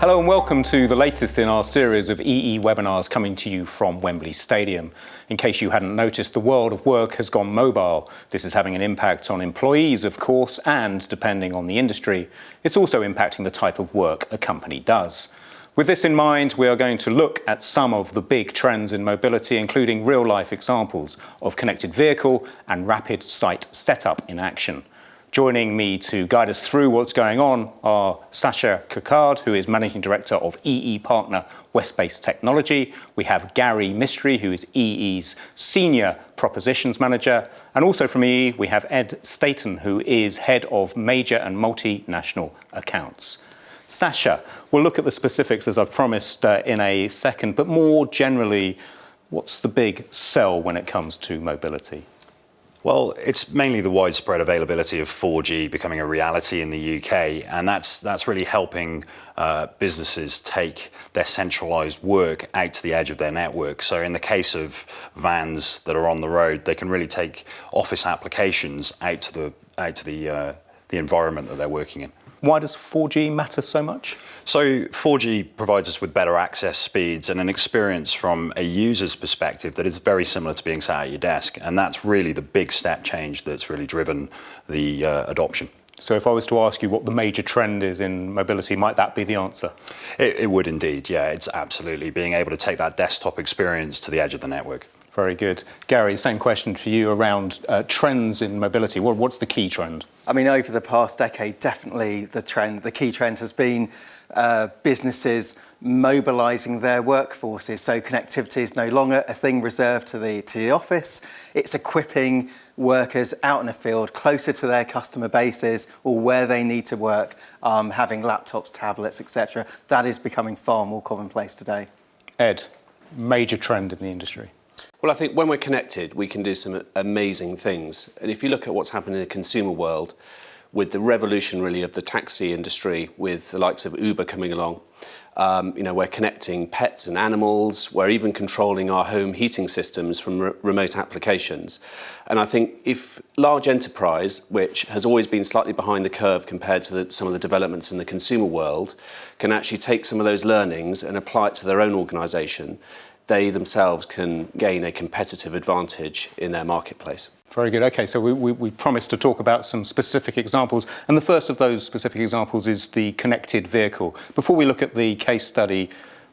Hello and welcome to the latest in our series of EE webinars coming to you from Wembley Stadium. In case you hadn't noticed, the world of work has gone mobile. This is having an impact on employees, of course, and depending on the industry, it's also impacting the type of work a company does. With this in mind, we are going to look at some of the big trends in mobility, including real-life examples of connected vehicle and rapid site setup in action. Joining me to guide us through what's going on are Sasha Kakard, who is Managing Director of EE Partner West-Based Technology. We have Gary Mistry, who is EE's Senior Propositions Manager. And also from EE, we have Ed Staten, who is Head of Major and Multinational Accounts. Sasha, we'll look at the specifics, as I've promised, in a second, but more generally, what's the big sell when it comes to mobility? Well, it's mainly the widespread availability of 4G becoming a reality in the UK, and that's really helping businesses take their centralised work out to the edge of their network. So in the case of vans that are on the road, they can really take office applications out to the environment that they're working in. Why does 4G matter so much? So 4G provides us with better access speeds and an experience from a user's perspective that is very similar to being sat at your desk. And that's really the big step change that's really driven the adoption. So if I was to ask you what the major trend is in mobility, might that be the answer? It would indeed, yeah. It's absolutely being able to take that desktop experience to the edge of the network. Very good. Gary, same question for you around trends in mobility. What's the key trend? I mean, over the past decade, definitely the key trend has been businesses mobilising their workforces. So connectivity is no longer a thing reserved to the office. It's equipping workers out in the field, closer to their customer bases or where they need to work, having laptops, tablets, etc. That is becoming far more commonplace today. Ed, major trend in the industry. Well, I think when we're connected, we can do some amazing things. And if you look at what's happened in the consumer world, with the revolution really of the taxi industry, with the likes of Uber coming along, we're connecting pets and animals. We're even controlling our home heating systems from remote applications. And I think if large enterprise, which has always been slightly behind the curve compared to some of the developments in the consumer world, can actually take some of those learnings and apply it to their own organisation, they themselves can gain a competitive advantage in their marketplace. Very good. Okay, so we promised to talk about some specific examples, and the first of those specific examples is the connected vehicle. Before we look at the case study,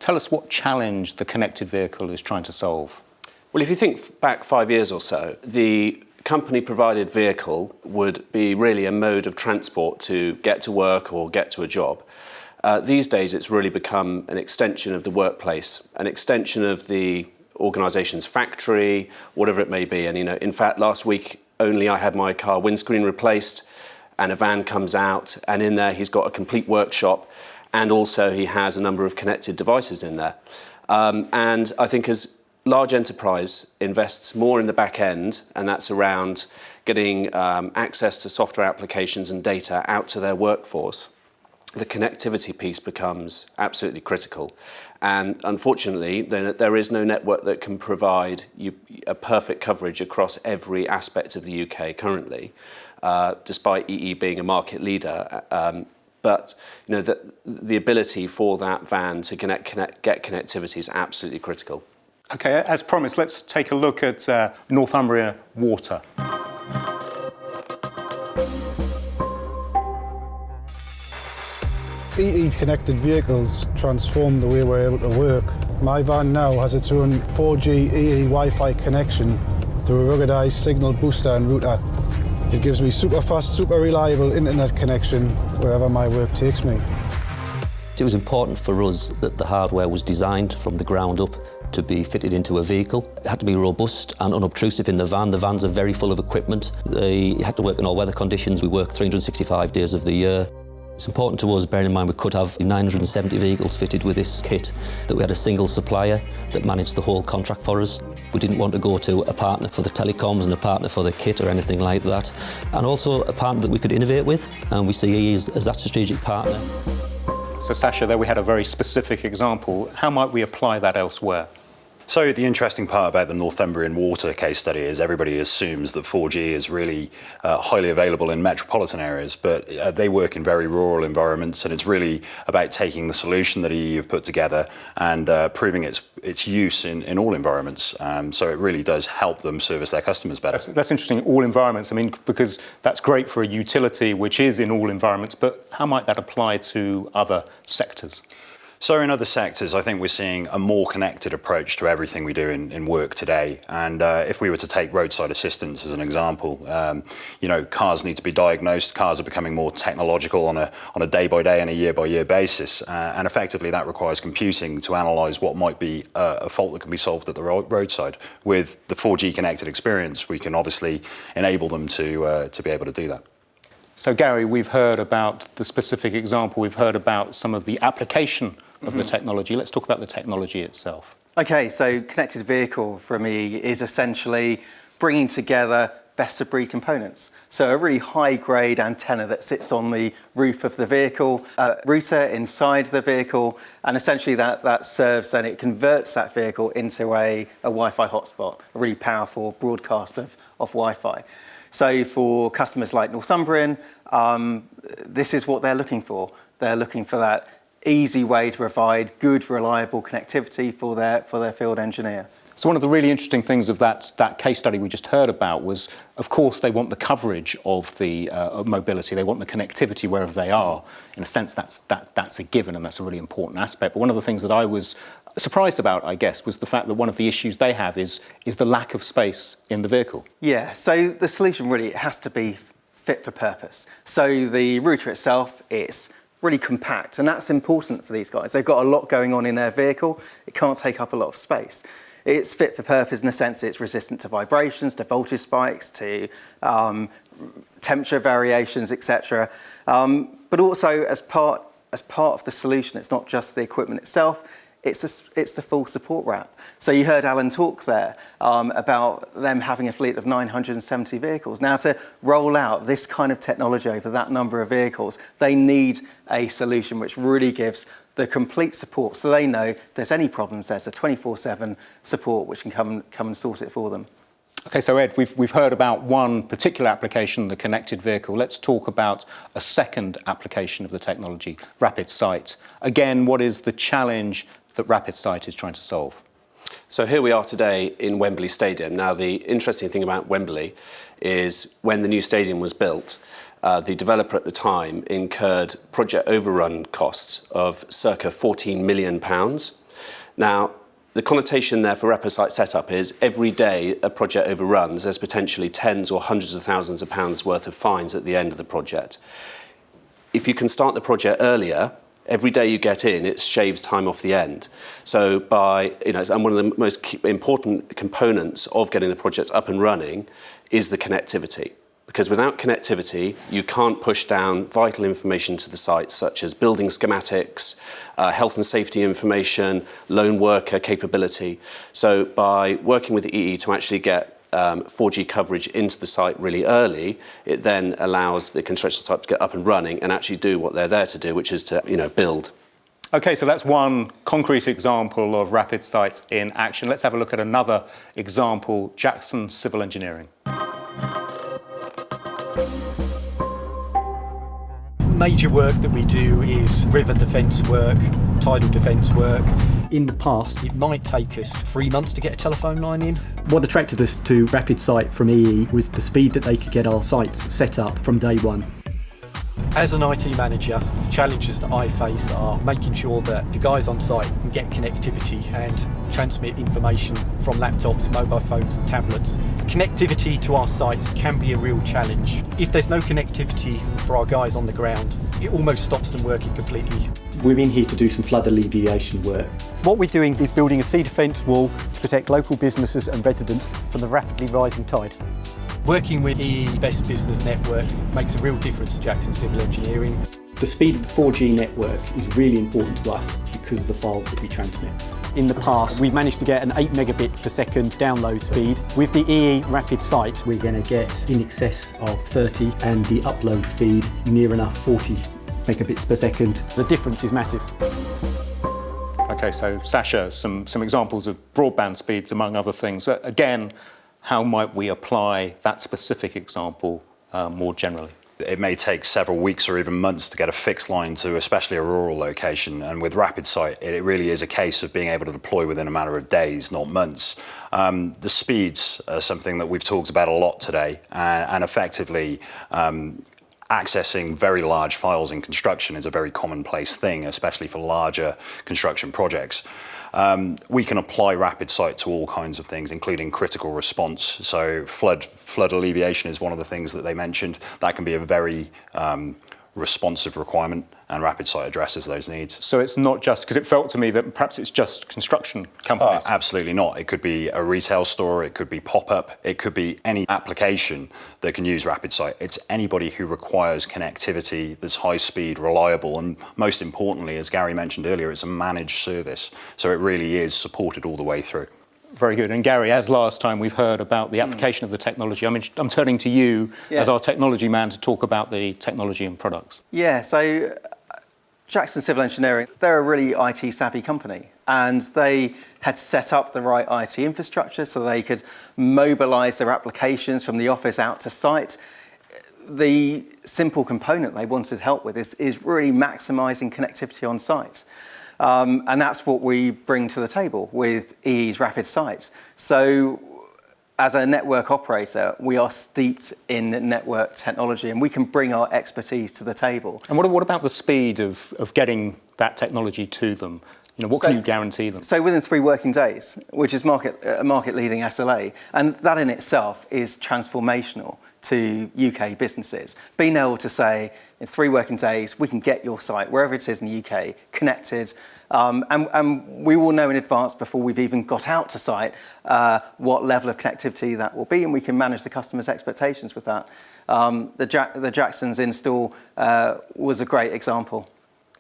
tell us what challenge the connected vehicle is trying to solve. Well, if you think back 5 years or so, the company-provided vehicle would be really a mode of transport to get to work or get to a job. These days, it's really become an extension of the workplace, an extension of the organisation's factory, whatever it may be. And, in fact, last week only I had my car windscreen replaced and a van comes out and in there he's got a complete workshop and also he has a number of connected devices in there. And I think as large enterprise invests more in the back end, and that's around getting access to software applications and data out to their workforce, the connectivity piece becomes absolutely critical. And unfortunately, there is no network that can provide you a perfect coverage across every aspect of the UK currently, despite EE being a market leader. But the ability for that van to get connectivity is absolutely critical. Okay, as promised, let's take a look at Northumbrian Water. EE connected vehicles transform the way we're able to work. My van now has its own 4G EE Wi-Fi connection through a ruggedized signal booster and router. It gives me super fast, super reliable internet connection wherever my work takes me. It was important for us that the hardware was designed from the ground up to be fitted into a vehicle. It had to be robust and unobtrusive in the van. The vans are very full of equipment. They had to work in all weather conditions. We work 365 days of the year. It's important to us, bearing in mind we could have 970 vehicles fitted with this kit, that we had a single supplier that managed the whole contract for us. We didn't want to go to a partner for the telecoms and a partner for the kit or anything like that. And also a partner that we could innovate with, and we see EE as that strategic partner. So Sasha, there we had a very specific example. How might we apply that elsewhere? So the interesting part about the Northumbrian water case study is everybody assumes that 4G is really highly available in metropolitan areas, but they work in very rural environments, and it's really about taking the solution that EE have put together and proving its use in all environments. So it really does help them service their customers better. That's interesting, all environments. I mean, because that's great for a utility which is in all environments, but how might that apply to other sectors? So in other sectors, I think we're seeing a more connected approach to everything we do in work today. And if we were to take roadside assistance as an example, cars need to be diagnosed. Cars are becoming more technological on a day-by-day and a year-by-year basis. And effectively, that requires computing to analyse what might be a fault that can be solved at the roadside. With the 4G connected experience, we can obviously enable them to be able to do that. So Gary, we've heard about the specific example, we've heard about some of the application of the technology. Let's talk about the technology itself. Okay, so connected vehicle for me is essentially bringing together best-of-breed components. So a really high-grade antenna that sits on the roof of the vehicle, a router inside the vehicle, and essentially that serves and it converts that vehicle into a Wi-Fi hotspot, a really powerful broadcast of Wi-Fi. So for customers like Northumbrian, this is what they're looking for. They're looking for that easy way to provide good, reliable connectivity for their field engineer. So one of the really interesting things of that case study we just heard about was, of course, they want the coverage of the mobility. They want the connectivity wherever they are. In a sense, that's a given, and that's a really important aspect. But one of the things that I was surprised about, I guess, was the fact that one of the issues they have is the lack of space in the vehicle. Yeah, so the solution really has to be fit for purpose. So the router itself, it's really compact, and that's important for these guys. They've got a lot going on in their vehicle. It can't take up a lot of space. It's fit for purpose in the sense it's resistant to vibrations, to voltage spikes, to temperature variations, etc. But also as part of the solution, it's not just the equipment itself. It's the full support wrap. So you heard Alan talk there about them having a fleet of 970 vehicles. Now, to roll out this kind of technology over that number of vehicles, they need a solution which really gives the complete support, so they know if there's any problems, there's a 24/7 support which can come and sort it for them. Okay, so Ed, we've heard about one particular application, the connected vehicle. Let's talk about a second application of the technology, Rapid Sight. Again, what is the challenge that Rapid Sight is trying to solve? So here we are today in Wembley Stadium. Now, the interesting thing about Wembley is when the new stadium was built, the developer at the time incurred project overrun costs of circa £14 million. Now, the connotation there for Rapid Sight setup is every day a project overruns, there's potentially tens or hundreds of thousands of pounds worth of fines at the end of the project. If you can start the project earlier, every day you get in, it shaves time off the end. So and one of the most important components of getting the project up and running is the connectivity. Because without connectivity, you can't push down vital information to the site, such as building schematics, health and safety information, lone worker capability. So by working with EE to actually get 4G coverage into the site really early, it then allows the construction site to get up and running and actually do what they're there to do, which is to build. Okay, so that's one concrete example of Rapid Sight in action. Let's have a look at another example, Jackson Civil Engineering. Major work that we do is river defence work, tidal defence work. In the past, it might take us 3 months to get a telephone line in. What attracted us to Rapid Sight from EE was the speed that they could get our sites set up from day one. As an IT manager, the challenges that I face are making sure that the guys on site can get connectivity and transmit information from laptops, mobile phones and tablets. Connectivity to our sites can be a real challenge. If there's no connectivity for our guys on the ground, it almost stops them working completely. We're in here to do some flood alleviation work. What we're doing is building a sea defence wall to protect local businesses and residents from the rapidly rising tide. Working with the Best Business Network makes a real difference to Jackson Civil Engineering. The speed of the 4G network is really important to us because of the files that we transmit. In the past, we've managed to get an 8 megabit per second download speed. With the EE Rapid Sight, we're going to get in excess of 30 and the upload speed near enough 40 megabits per second. The difference is massive. Okay, so Sasha, some examples of broadband speeds, among other things. Again, how might we apply that specific example more generally? It may take several weeks or even months to get a fixed line to especially a rural location, and with Rapid Site it really is a case of being able to deploy within a matter of days, not months. The speeds are something that we've talked about a lot today, and effectively accessing very large files in construction is a very commonplace thing, especially for larger construction projects. We can apply Rapid Site to all kinds of things, including critical response. So flood alleviation is one of the things that they mentioned. That can be a very responsive requirement, and Rapid Site addresses those needs. So it's not just, because it felt to me that perhaps it's just construction companies. Absolutely not. It could be a retail store, it could be pop-up, it could be any application that can use Rapid Site. It's anybody who requires connectivity that's high speed, reliable, and most importantly, as Gary mentioned earlier, it's a managed service. So it really is supported all the way through. Very good. And Gary, as last time we've heard about the application of the technology, I'm turning to you as our technology man to talk about the technology and products. Yeah, so Jackson Civil Engineering, they're a really IT savvy company, and they had set up the right IT infrastructure so they could mobilise their applications from the office out to site. The simple component they wanted help with is really maximising connectivity on site. And that's what we bring to the table with EE's Rapid Site. So as a network operator, we are steeped in network technology, and we can bring our expertise to the table. And what about the speed of getting that technology to them? You know, what can you guarantee them? So within 3 working days, which is market-leading SLA, and that in itself is transformational to UK businesses. Being able to say, in 3 working days, we can get your site, wherever it is in the UK, connected, and we will know in advance before we've even got out to site what level of connectivity that will be, and we can manage the customer's expectations with that. The Jackson's install was a great example.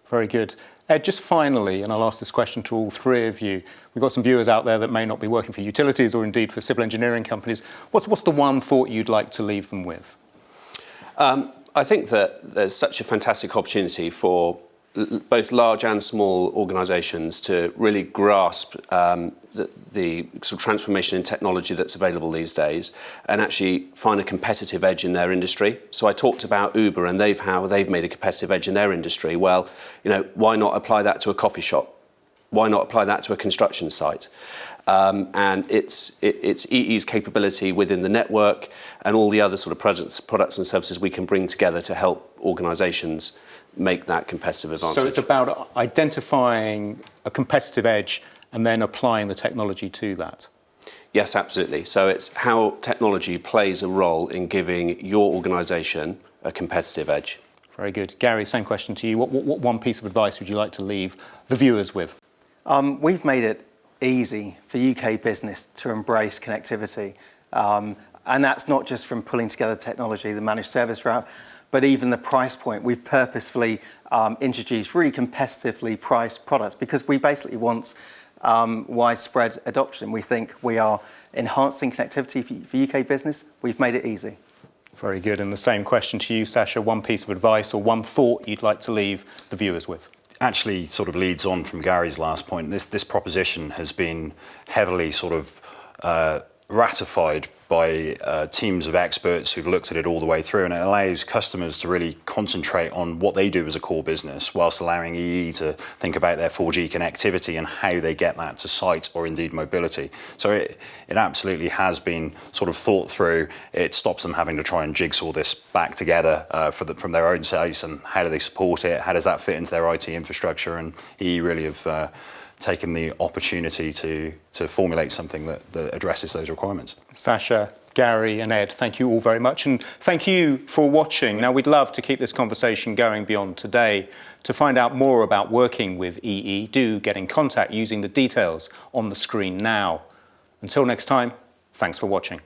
Very good. Ed, just finally, and I'll ask this question to all 3 of you, we've got some viewers out there that may not be working for utilities or indeed for civil engineering companies. What's the one thought you'd like to leave them with? I think that there's such a fantastic opportunity for both large and small organisations to really grasp the sort of transformation in technology that's available these days and actually find a competitive edge in their industry. So I talked about Uber and how they've made a competitive edge in their industry. Well, you know, why not apply that to a coffee shop? Why not apply that to a construction site? And it's EE's capability within the network and all the other sort of products and services we can bring together to help organisations make that competitive advantage. So it's about identifying a competitive edge and then applying the technology to that? Yes, absolutely. So it's how technology plays a role in giving your organisation a competitive edge. Very good. Gary, same question to you. What one piece of advice would you like to leave the viewers with? We've made it easy for UK business to embrace connectivity. And that's not just from pulling together technology, the managed service route, but even the price point. We've purposefully introduced really competitively priced products because we basically want widespread adoption. We think we are enhancing connectivity for UK business. We've made it easy. Very good. And the same question to you, Sasha. One piece of advice or one thought you'd like to leave the viewers with? Actually sort of leads on from Gary's last point. This proposition has been heavily sort of ratified by teams of experts who've looked at it all the way through, and it allows customers to really concentrate on what they do as a core business whilst allowing EE to think about their 4G connectivity and how they get that to site or indeed mobility. So it absolutely has been sort of thought through. It stops them having to try and jigsaw this back together from their own sites, and how do they support it, how does that fit into their IT infrastructure, and EE really have taken the opportunity to formulate something that addresses those requirements. Sasha, Gary and Ed, thank you all very much, and thank you for watching. Now, we'd love to keep this conversation going beyond today. To find out more about working with EE, do get in contact using the details on the screen now. Until next time, thanks for watching.